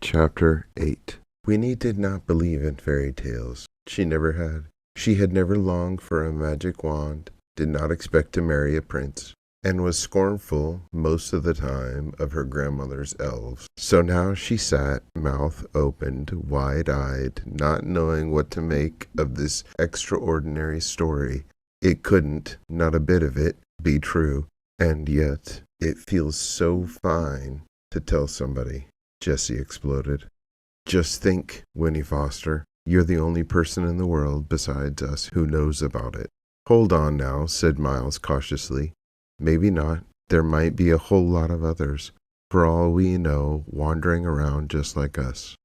Chapter 8. Winnie did not believe in fairy tales. She never had. She had never longed for a magic wand, did not expect to marry a prince, and was scornful most of the time of her grandmother's elves. So now she sat, mouth opened, wide-eyed, not knowing what to make of this extraordinary story. It couldn't, not a bit of it, be true, and yet it feels so fine to tell somebody. Jessie exploded. Just think, Winnie Foster, you're the only person in the world besides us who knows about it. Hold on now, said Miles cautiously. Maybe not. There might be a whole lot of others, for all we know, wandering around just like us.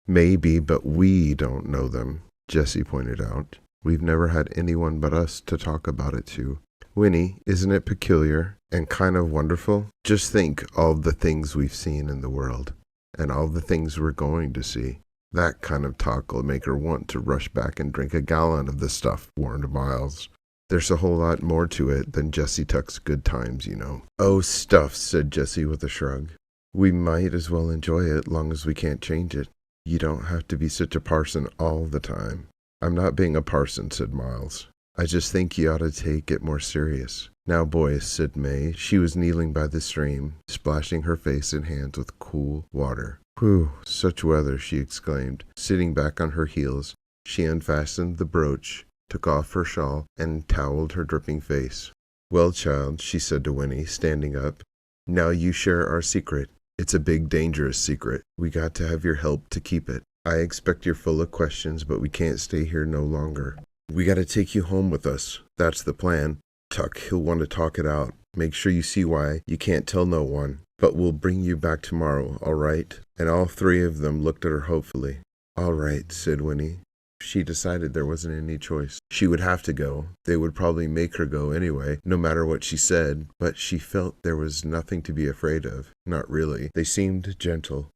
Maybe, but we don't know them, Jessie pointed out. We've never had anyone but us to talk about it to. Winnie, isn't it peculiar and kind of wonderful? Just think all the things we've seen in the world. And all the things we're going to see. That kind of talk will make her want to rush back and drink a gallon of the stuff, warned Miles. There's a whole lot more to it than Jessie Tuck's good times, you know. Oh, stuff, said Jessie with a shrug. We might as well enjoy it long as we can't change it. You don't have to be such a parson all the time. I'm not being a parson, said Miles. I just think you ought to take it more serious. Now, boys, said May. She was kneeling by the stream, splashing her face and hands with cool water. Whew, such weather, she exclaimed. Sitting back on her heels, she unfastened the brooch, took off her shawl, and toweled her dripping face. Well, child, she said to Winnie, standing up, now you share our secret. It's a big, dangerous secret. We got to have your help to keep it. I expect you're full of questions, but we can't stay here no longer. We got to take you home with us. That's the plan. Tuck, he'll want to talk it out. Make sure you see why you can't tell no one. But we'll bring you back tomorrow, all right? And all three of them looked at her hopefully. All right, said Winnie. She decided there wasn't any choice. She would have to go. They would probably make her go anyway, no matter what she said. But she felt there was nothing to be afraid of. Not really. They seemed gentle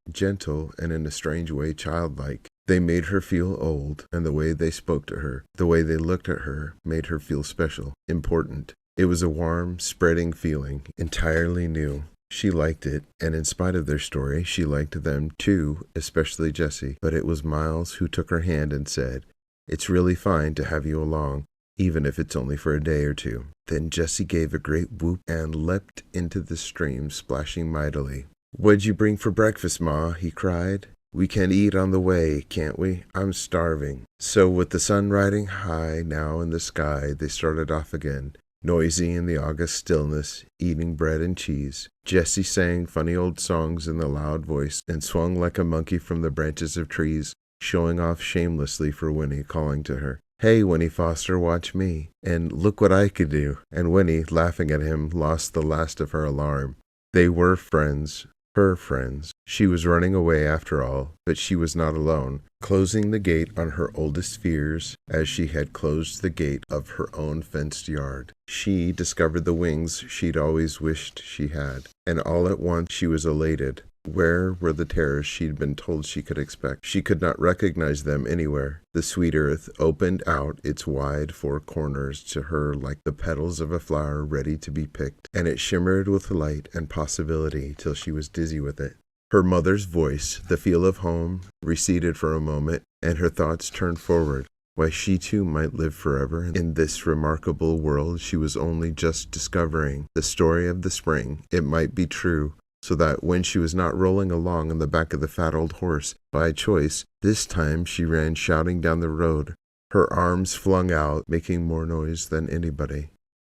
and in a strange way childlike. They made her feel old, and the way they spoke to her, the way they looked at her, made her feel special, important. It was a warm, spreading feeling, entirely new. She liked it, and in spite of their story, she liked them too, especially Jessie. But it was Miles who took her hand and said, It's really fine to have you along, even if it's only for a day or two. Then Jessie gave a great whoop and leapt into the stream, splashing mightily. What'd you bring for breakfast, Ma? He cried. We can eat on the way, can't we? I'm starving. So with the sun riding high now in the sky, they started off again, noisy in the August stillness, eating bread and cheese. Jessie sang funny old songs in the loud voice and swung like a monkey from the branches of trees, showing off shamelessly for Winnie, calling to her, Hey, Winnie Foster, watch me, and look what I could do. And Winnie, laughing at him, lost the last of her alarm. They were friends. Her friends. She was running away after all, but she was not alone, closing the gate on her oldest fears as she had closed the gate of her own fenced yard. She discovered the wings she'd always wished she had, and all at once she was elated. Where were the terrors she'd been told she could expect? She could not recognize them anywhere. The sweet earth opened out its wide four corners to her like the petals of a flower ready to be picked, and it shimmered with light and possibility till she was dizzy with it. Her mother's voice, the feel of home, receded for a moment, and her thoughts turned forward. Why, she too might live forever in this remarkable world she was only just discovering. The story of the spring, it might be true, so that when she was not rolling along on the back of the fat old horse by choice, this time she ran shouting down the road, her arms flung out, making more noise than anybody.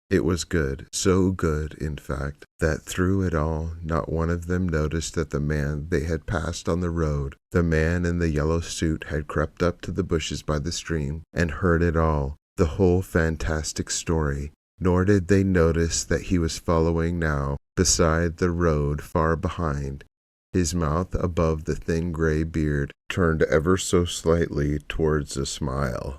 It was good, so good, in fact, that through it all not one of them noticed that the man they had passed on the road, the man in the yellow suit, had crept up to the bushes by the stream and heard it all, the whole fantastic story. Nor did they notice that he was following now, beside the road far behind, his mouth above the thin gray beard, turned ever so slightly towards a smile.